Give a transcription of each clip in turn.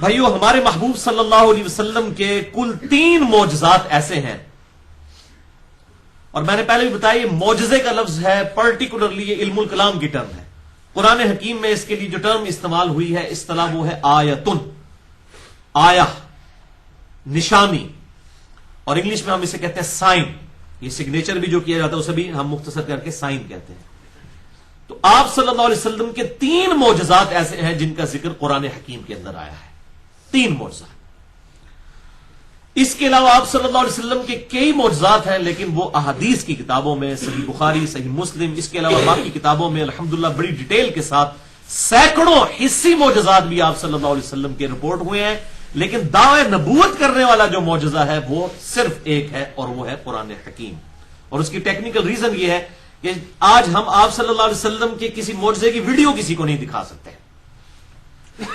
بھائیو، ہمارے محبوب صلی اللہ علیہ وسلم کے کل 3 معجزات ایسے ہیں، اور میں نے پہلے بھی بتایا یہ معجزے کا لفظ ہے، پرٹیکولرلی یہ علم الکلام کی ٹرم ہے۔ قرآن حکیم میں اس کے لیے جو ٹرم استعمال ہوئی ہے، اصطلاح وہ ہے آیتن، آیا، نشانی، اور انگلش میں ہم اسے کہتے ہیں سائن۔ یہ سگنیچر بھی جو کیا جاتا ہے اسے بھی ہم مختصر کر کے سائن کہتے ہیں۔ تو آپ صلی اللہ علیہ وسلم کے 3 معجزات ایسے ہیں جن کا ذکر قرآن حکیم کے اندر آیا ہے، 3 معجزات۔ اس کے علاوہ آپ صلی اللہ علیہ وسلم کے کئی معجزات ہیں، لیکن وہ احادیث کی کتابوں میں، صحیح بخاری، صحیح مسلم، اس کے علاوہ باقی کتابوں میں الحمدللہ بڑی ڈیٹیل کے ساتھ سینکڑوں حصی معجزات بھی آپ صلی اللہ علیہ وسلم کے رپورٹ ہوئے ہیں، لیکن دعوی نبوت کرنے والا جو معجزہ ہے وہ صرف ایک ہے، اور وہ ہے قرآن حکیم۔ اور اس کی ٹیکنیکل ریزن یہ ہے کہ آج ہم آپ صلی اللہ علیہ وسلم کے کسی معجزے کی ویڈیو کسی کو نہیں دکھا سکتے۔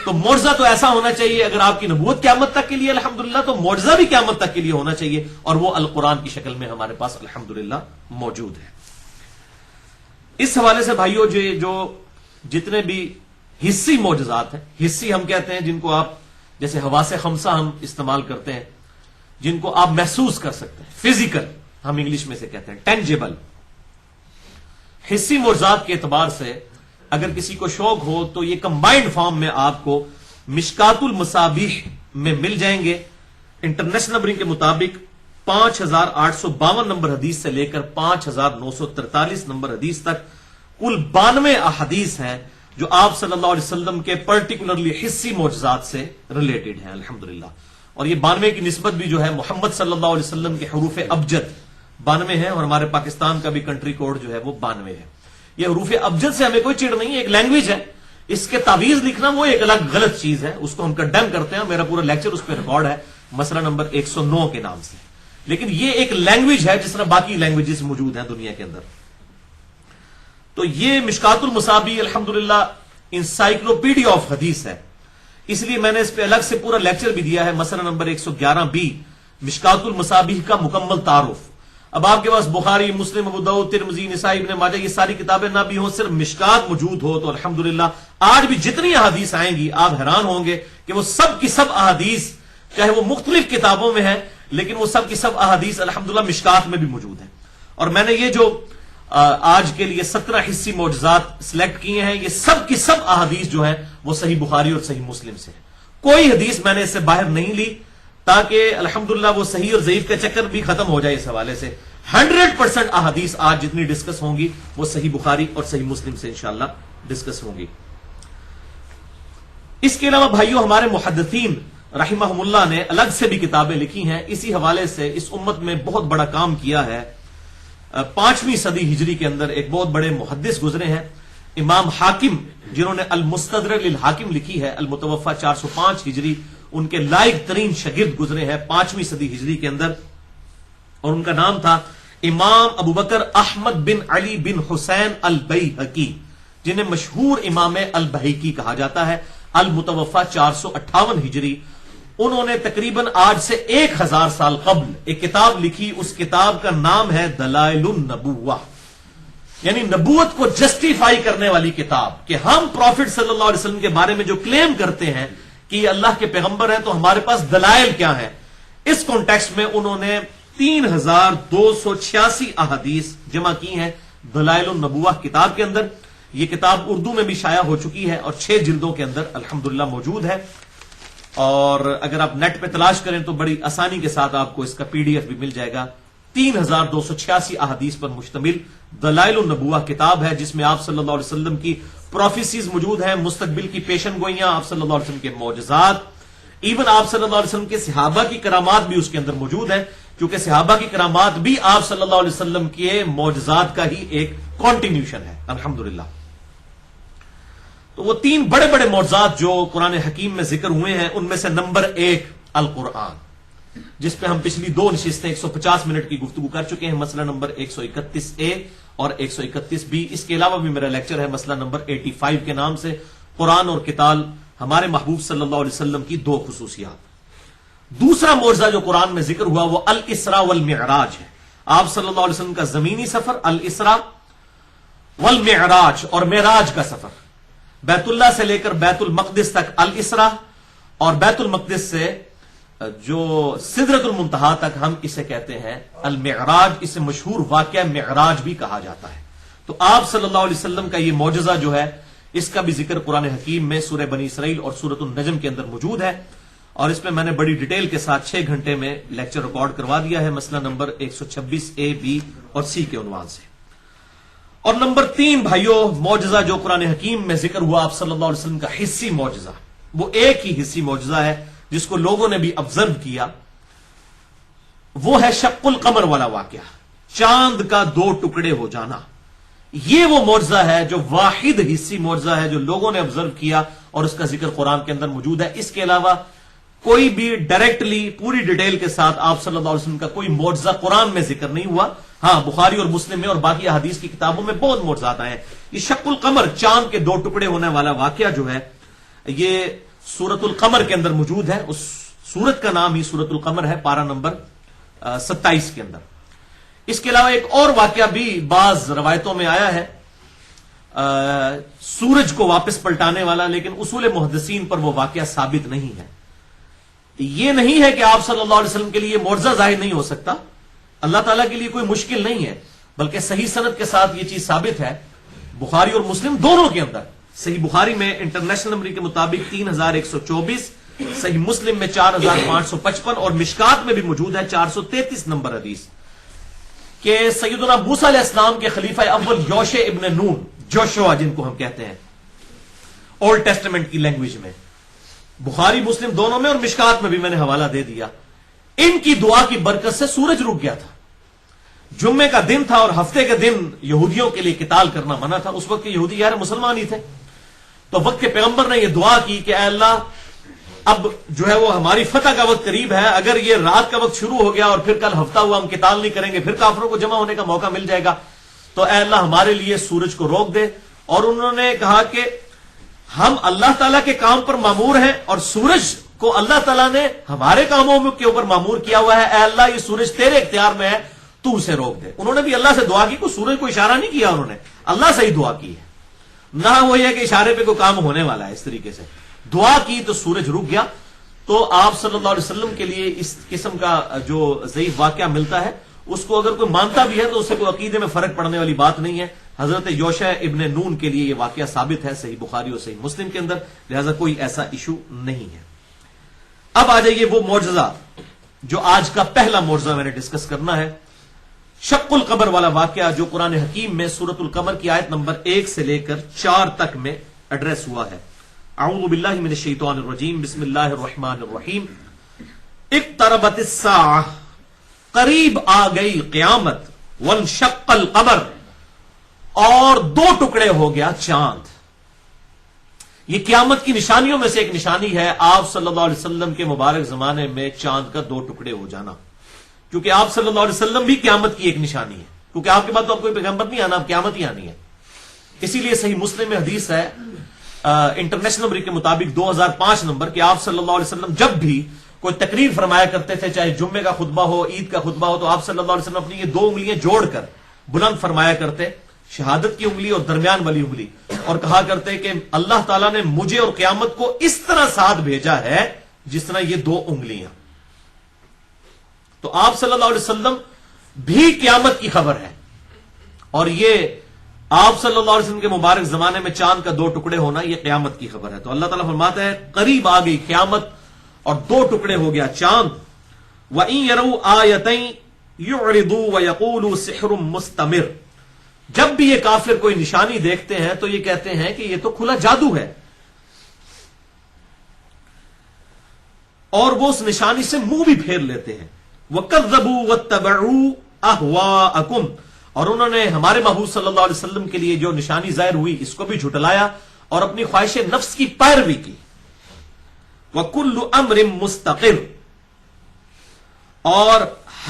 تو معجزہ تو ایسا ہونا چاہیے، اگر آپ کی نبوت قیامت تک کے لیے الحمدللہ، تو معجزہ بھی قیامت تک کے لیے ہونا چاہیے، اور وہ القرآن کی شکل میں ہمارے پاس الحمدللہ موجود ہے۔ اس حوالے سے بھائیو، جو جتنے بھی حصی معجزات ہیں، حصی ہم کہتے ہیں جن کو آپ جیسے حواس خمسہ ہم استعمال کرتے ہیں، جن کو آپ محسوس کر سکتے ہیں، فزیکل ہم انگلش میں سے کہتے ہیں، ٹینجیبل۔ حصی معجزات کے اعتبار سے اگر کسی کو شوق ہو تو یہ کمبائنڈ فارم میں آپ کو مشکات المصابیح میں مل جائیں گے۔ انٹرنیشنل نمبرنگ کے مطابق 5852 نمبر حدیث سے لے کر 5943 نمبر حدیث تک کل 92 احادیث ہیں جو آپ صلی اللہ علیہ وسلم کے پرٹیکولرلی حصی معجزات سے ریلیٹڈ ہیں الحمدللہ۔ اور یہ 92 کی نسبت بھی جو ہے محمد صلی اللہ علیہ وسلم کے حروف ابجد 92 ہے، اور ہمارے پاکستان کا بھی کنٹری کوڈ جو ہے وہ 92 ہے۔ یہ حروف ابجد سے ہمیں کوئی چڑ نہیں ہے، ایک لینگویج ہے، اس کے تعویذ لکھنا وہ ایک الگ غلط چیز ہے، اس کو ہم کنڈیم کرتے ہیں، میرا پورا لیکچر اس پہ ریکارڈ ہے مسئلہ نمبر 109 کے نام سے۔ لیکن یہ ایک لینگویج ہے جس طرح باقی لینگویجز موجود ہیں دنیا کے اندر۔ تو یہ مشکات المصابیح الحمدللہ انسائکلوپیڈیا آف حدیث ہے، اس لیے میں نے اس پہ الگ سے پورا لیکچر بھی دیا ہے، مسئلہ نمبر 111 مشکات المصابیح کا مکمل تعارف۔ اب آپ کے پاس بخاری، مسلم، ابو داؤد، ترمذی، نسائی، ابن ماجہ یہ ساری کتابیں نہ بھی ہوں، صرف مشکات موجود ہو، تو الحمدللہ آج بھی جتنی احادیث آئیں گی آپ حیران ہوں گے کہ وہ سب کی سب احادیث چاہے وہ مختلف کتابوں میں ہیں، لیکن وہ سب کی سب احادیث الحمدللہ مشکات میں بھی موجود ہیں۔ اور میں نے یہ جو آج کے لیے 17 حصی معجزات سلیکٹ کیے ہیں، یہ سب کی سب احادیث جو ہیں وہ صحیح بخاری اور صحیح مسلم سے ہیں، کوئی حدیث میں نے اس سے باہر نہیں لی، تاکہ الحمدللہ وہ صحیح اور ضعیف کا چکر بھی ختم ہو جائے۔ اس حوالے سے 100% احادیث آج جتنی ڈسکس ہوں گی وہ صحیح بخاری اور صحیح مسلم سے انشاءاللہ ڈسکس ہوں گی۔ اس کے علاوہ بھائیوں، ہمارے محدثین رحمہم اللہ نے الگ سے بھی کتابیں لکھی ہیں، اسی حوالے سے اس امت میں بہت بڑا کام کیا ہے۔ 5ویں صدی ہجری کے اندر ایک بہت بڑے محدث گزرے ہیں، امام حاکم، جنہوں نے المستدرک للحاکم لکھی ہے، المتوفى 405 ہجری، ان کے لائق ترین شاگرد گزرے ہیں 5ویں صدی ہجری کے اندر، اور ان کا نام تھا امام ابو بکر احمد بن علی بن حسین البیہقی، جنہیں مشہور امام البیہقی کہا جاتا ہے، المتوفى 458 ہجری۔ انہوں نے تقریباً آج سے 1000 سال قبل ایک کتاب لکھی، اس کتاب کا نام ہے دلائل النبوہ، یعنی نبوت کو جسٹیفائی کرنے والی کتاب، کہ ہم پروفٹ صلی اللہ علیہ وسلم کے بارے میں جو کلیم کرتے ہیں کہ یہ اللہ کے پیغمبر ہیں، تو ہمارے پاس دلائل کیا ہیں۔ اس کانٹیکسٹ میں انہوں نے 3286 احادیث جمع کی ہیں دلائل النبوہ کتاب کے اندر۔ یہ کتاب اردو میں بھی شائع ہو چکی ہے اور 6 جلدوں کے اندر الحمدللہ موجود ہے، اور اگر آپ نیٹ پہ تلاش کریں تو بڑی آسانی کے ساتھ آپ کو اس کا PDF بھی مل جائے گا۔ 3286 احادیث پر مشتمل دلائل النبوہ کتاب ہے، جس میں آپ صلی اللہ علیہ وسلم کی پروفیسیز موجود ہیں، مستقبل کی پیشن گوئیاں، آپ صلی اللہ علیہ وسلم کے معجزات، ایون آپ صلی اللہ علیہ وسلم کے صحابہ کی کرامات بھی اس کے اندر موجود ہیں، کیونکہ صحابہ کی کرامات بھی آپ صلی اللہ علیہ وسلم کے معجزات کا ہی ایک کنٹینیوشن ہے الحمدللہ۔ تو وہ 3 بڑے بڑے معجزات جو قرآن حکیم میں ذکر ہوئے ہیں، ان میں سے نمبر 1 القرآن، جس پہ ہم پچھلی 2 نشستیں 150 منٹ کی گفتگو کر چکے ہیں، مسئلہ نمبر 131A اور 131B۔ اس کے علاوہ بھی میرا لیکچر ہے مسئلہ نمبر 85 کے نام سے، قرآن اور قتال، ہمارے محبوب صلی اللہ علیہ وسلم کی 2 خصوصیات۔ دوسرا معجزہ جو قرآن میں ذکر ہوا وہ الاسراء والمعراج ہے، آپ صلی اللہ علیہ وسلم کا زمینی سفر الاسراء والمعراج، اور معراج کا سفر، بیت اللہ سے لے کر بیت المقدس تک الاسراء، اور بیت المقدس سے جو سدرۃ المنتہا تک ہم اسے کہتے ہیں المعراج، اسے مشہور واقعہ معراج بھی کہا جاتا ہے۔ تو آپ صلی اللہ علیہ وسلم کا یہ معجزہ جو ہے اس کا بھی ذکر قرآن حکیم میں سورہ بنی اسرائیل اور سورۃ النجم کے اندر موجود ہے، اور اس میں میں نے بڑی ڈیٹیل کے ساتھ 6 گھنٹے میں لیکچر ریکارڈ کروا دیا ہے، مسئلہ نمبر 126A B اور C کے عنوان سے۔ اور نمبر 3 بھائیوں، معجزہ جو قرآن حکیم میں ذکر ہوا آپ صلی اللہ علیہ وسلم کا حصی معجزہ، وہ ایک ہی حصی معجزہ ہے جس کو لوگوں نے بھی آبزرو کیا، وہ ہے شق القمر والا واقعہ، چاند کا 2 ٹکڑے ہو جانا۔ یہ وہ معجزہ ہے جو واحد حصی معجزہ ہے جو لوگوں نے آبزرو کیا، اور اس کا ذکر قرآن کے اندر موجود ہے۔ اس کے علاوہ کوئی بھی ڈائریکٹلی پوری ڈیٹیل کے ساتھ آپ صلی اللہ علیہ وسلم کا کوئی معجزہ قرآن میں ذکر نہیں ہوا۔ ہاں، بخاری اور مسلم میں اور باقی احادیث کی کتابوں میں بہت معجزات آئے ہیں۔ یہ شق القمر، چاند کے 2 ٹکڑے ہونے والا واقعہ جو ہے یہ سورۃ القمر کے اندر موجود ہے۔ اس سورت کا نام ہی سورۃ القمر ہے، پارہ نمبر 27 کے اندر۔ اس کے علاوہ ایک اور واقعہ بھی بعض روایتوں میں آیا ہے، سورج کو واپس پلٹانے والا، لیکن اصول محدثین پر وہ واقعہ ثابت نہیں ہے۔ یہ نہیں ہے کہ آپ صلی اللہ علیہ وسلم کے لیے معجزہ ظاہر نہیں ہو سکتا، اللہ تعالیٰ کے لیے کوئی مشکل نہیں ہے، بلکہ صحیح سند کے ساتھ یہ چیز ثابت ہے، بخاری اور مسلم دونوں کے اندر۔ صحیح بخاری میں انٹرنیشنل نمبر کے مطابق 3124، صحیح مسلم میں 4555 اور مشکات میں بھی موجود ہے 433 نمبر حدیث کہ سیدنا موسیٰ علیہ السلام کے خلیفہ اول یوشع ابن نون، جوشوا جن کو ہم کہتے ہیں اولڈ ٹیسٹمنٹ کی لینگویج میں، بخاری مسلم دونوں میں اور مشکات میں بھی میں نے حوالہ دے دیا، ان کی دعا کی برکت سے سورج رک گیا تھا۔ جمعے کا دن تھا اور ہفتے کے دن یہودیوں کے لیے قتال کرنا منع تھا، اس وقت کے یہودی یار مسلمان ہی تھے، تو وقت کے پیغمبر نے یہ دعا کی کہ اے اللہ، اب جو ہے وہ ہماری فتح کا وقت قریب ہے، اگر یہ رات کا وقت شروع ہو گیا اور پھر کل ہفتہ ہوا ہم قتال نہیں کریں گے، پھر کافروں کو جمع ہونے کا موقع مل جائے گا، تو اے اللہ ہمارے لیے سورج کو روک دے۔ اور انہوں نے کہا کہ ہم اللہ تعالیٰ کے کام پر مامور ہیں اور سورج کو اللہ تعالیٰ نے ہمارے کاموں کے اوپر مامور کیا ہوا ہے، اے اللہ یہ سورج تیرے اختیار میں ہے، تو اسے روک دے۔ انہوں نے بھی اللہ سے دعا کی، کوئی سورج کو اشارہ نہیں کیا، انہوں نے اللہ سے ہی دعا کی ہے، نہ وہ یہ کہ اشارے پہ کوئی کام ہونے والا ہے، اس طریقے سے دعا کی تو سورج رک گیا۔ تو آپ صلی اللہ علیہ وسلم کے لیے اس قسم کا جو ضعیف واقعہ ملتا ہے، اس کو اگر کوئی مانتا بھی ہے تو اس سے کوئی عقیدے میں فرق پڑنے والی بات نہیں ہے۔ حضرت یوشع ابن نون کے لیے یہ واقعہ ثابت ہے صحیح بخاری اور صحیح مسلم کے اندر، لہذا کوئی ایسا ایشو نہیں ہے۔ اب آ جائیے وہ معجزہ جو آج کا پہلا معجزہ میں نے ڈسکس کرنا ہے، شق القمر والا واقعہ جو قرآن حکیم میں سورۃ القمر کی آیت نمبر 1 سے لے کر 4 تک میں ایڈریس ہوا ہے۔ اعوذ باللہ من الشیطان الرجیم، بسم اللہ الرحمن الرحیم۔ اقتربت الساعہ، قریب آ گئی قیامت، وانشق القمر، اور 2 ٹکڑے ہو گیا چاند۔ یہ قیامت کی نشانیوں میں سے ایک نشانی ہے آپ صلی اللہ علیہ وسلم کے مبارک زمانے میں چاند کا 2 ٹکڑے ہو جانا، کیونکہ آپ صلی اللہ علیہ وسلم بھی قیامت کی ایک نشانی ہے، کیونکہ آپ کے بعد تو اب کوئی پیغمبر نہیں آنا، اب قیامت ہی آنی ہے۔ اسی لیے صحیح مسلم میں حدیث ہے انٹرنیشنل نمبر کے مطابق 2005 نمبر کہ آپ صلی اللہ علیہ وسلم جب بھی کوئی تقریر فرمایا کرتے تھے، چاہے جمعے کا خطبہ ہو، عید کا خطبہ ہو، تو آپ صلی اللہ علیہ وسلم اپنی یہ 2 انگلیاں جوڑ کر بلند فرمایا کرتے، شہادت کی انگلی اور درمیان والی انگلی، اور کہا کرتے کہ اللہ تعالیٰ نے مجھے اور قیامت کو اس طرح ساتھ بھیجا ہے جس طرح یہ 2 انگلیاں۔ تو آپ صلی اللہ علیہ وسلم بھی قیامت کی خبر ہے، اور یہ آپ صلی اللہ علیہ وسلم کے مبارک زمانے میں چاند کا 2 ٹکڑے ہونا یہ قیامت کی خبر ہے۔ تو اللہ تعالیٰ فرماتا ہے قریب آ گئی قیامت اور 2 ٹکڑے ہو گیا چاند۔ وَإِن يَرَوْا آيَةً يُعْرِضُوا وَيَقُولُوا سِحْرٌ مُسْتَمِرٌ، جب بھی یہ کافر کوئی نشانی دیکھتے ہیں تو یہ کہتے ہیں کہ یہ تو کھلا جادو ہے، اور وہ اس نشانی سے منہ بھی پھیر لیتے ہیں۔ وَكَذَّبُوا وَاتَّبَعُوا أَهْوَاءَكُمْ، اور انہوں نے ہمارے محبوب صلی اللہ علیہ وسلم کے لیے جو نشانی ظاہر ہوئی اس کو بھی جھٹلایا اور اپنی خواہش نفس کی پیروی کی۔ وَكُلُّ أَمْرٍ مُسْتَقِرٌ، اور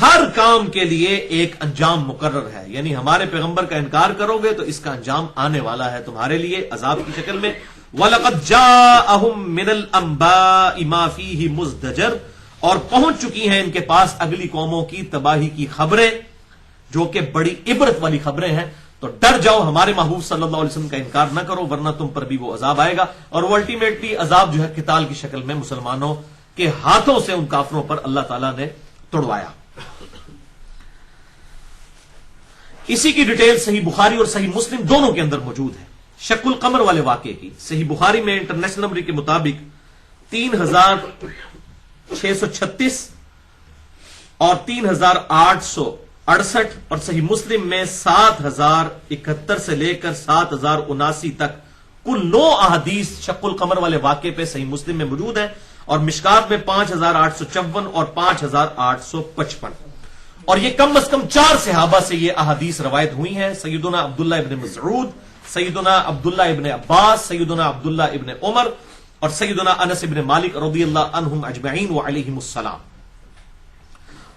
ہر کام کے لیے ایک انجام مقرر ہے، یعنی ہمارے پیغمبر کا انکار کرو گے تو اس کا انجام آنے والا ہے تمہارے لیے عذاب کی شکل میں۔ وَلَقَدْ جَاءَهُم مِّنَ الْأَنبَاءِ مَا فِيهِ مُزْدَجَرٌ، اور پہنچ چکی ہیں ان کے پاس اگلی قوموں کی تباہی کی خبریں جو کہ بڑی عبرت والی خبریں ہیں۔ تو ڈر جاؤ، ہمارے محبوب صلی اللہ علیہ وسلم کا انکار نہ کرو، ورنہ تم پر بھی وہ عذاب آئے گا، اور وہ الٹیمیٹلی عذاب جو ہے قتال کی شکل میں مسلمانوں کے ہاتھوں سے ان کافروں پر اللہ تعالیٰ نے توڑوایا۔ اسی کی ڈیٹیل صحیح بخاری اور صحیح مسلم دونوں کے اندر موجود ہے۔ شق القمر والے واقعے کی صحیح بخاری میں انٹرنیشنل نمبر کے مطابق 3636 اور 3868 اور صحیح مسلم میں 7071 سے لے کر 7079 تک کل 9 احادیث شق القمر والے واقعے پہ صحیح مسلم میں موجود ہیں، اور مشکات میں 5854 اور 5855، اور یہ کم از کم 4 صحابہ سے یہ احادیث روایت ہوئی ہیں، سیدنا عبداللہ ابن مسعود، سیدنا عبداللہ ابن عباس، سیدنا عبداللہ ابن عمر، اور سیدنا انس ابن مالک رضی اللہ عنہم اجمعین وعلیہم السلام۔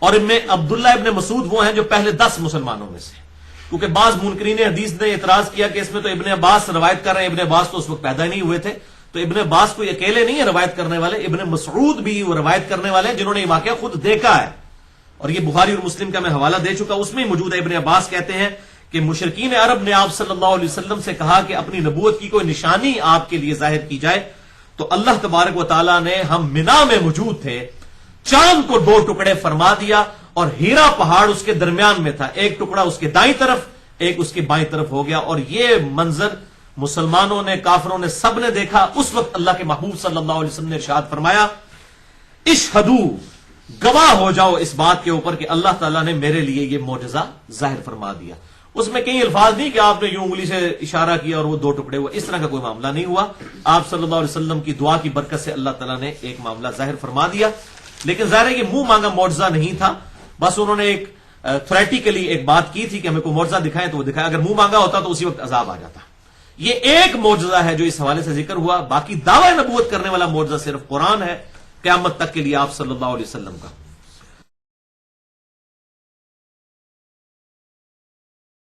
اور ان میں عبداللہ ابن مسعود وہ ہیں جو پہلے 10 مسلمانوں میں سے، کیونکہ بعض منکرین حدیث نے اعتراض کیا کہ اس میں تو ابن عباس روایت کر رہے ہیں، ابن عباس تو اس وقت پیدا ہی نہیں ہوئے تھے، تو ابن عباس کوئی اکیلے نہیں ہے روایت کرنے والے، ابن مسعود بھی وہ روایت کرنے والے ہیں جنہوں نے یہ واقعہ خود دیکھا ہے، اور یہ بخاری اور مسلم کا میں حوالہ دے چکا، اس میں موجود ہے۔ ابن عباس کہتے ہیں کہ مشرکین عرب نے آپ صلی اللہ علیہ وسلم سے کہا کہ اپنی نبوت کی کوئی نشانی آپ کے لیے ظاہر کی جائے، تو اللہ تبارک و تعالیٰ نے، ہم منا میں موجود تھے، چاند کو 2 ٹکڑے فرما دیا، اور ہیرا پہاڑ اس کے درمیان میں تھا، ایک ٹکڑا اس کے دائیں طرف، ایک اس کے بائیں طرف ہو گیا، اور یہ منظر مسلمانوں نے، کافروں نے، سب نے دیکھا۔ اس وقت اللہ کے محبوب صلی اللہ علیہ وسلم نے ارشاد فرمایا، اشہدو، گواہ ہو جاؤ اس بات کے اوپر کہ اللہ تعالیٰ نے میرے لیے یہ معجزہ ظاہر فرما دیا۔ اس میں کئی الفاظ نہیں کہ آپ نے یوں انگلی سے اشارہ کیا اور وہ 2 ٹکڑے ہوئے، اس طرح کا کوئی معاملہ نہیں ہوا، آپ صلی اللہ علیہ وسلم کی دعا کی برکت سے اللہ تعالیٰ نے ایک معاملہ ظاہر فرما دیا۔ لیکن ظاہر ہے کہ منہ مانگا معجزہ نہیں تھا، بس انہوں نے ایک تھریٹیکلی ایک بات کی تھی کہ ہمیں کوئی معجزہ دکھائیں تو وہ دکھایا، اگر منہ مانگا ہوتا تو اسی وقت عذاب آ جاتا۔ یہ ایک معجزہ ہے جو اس حوالے سے ذکر ہوا، باقی دعوی نبوت کرنے والا معجزہ صرف قرآن ہے قیامت تک کے لیے آپ صلی اللہ علیہ وسلم کا۔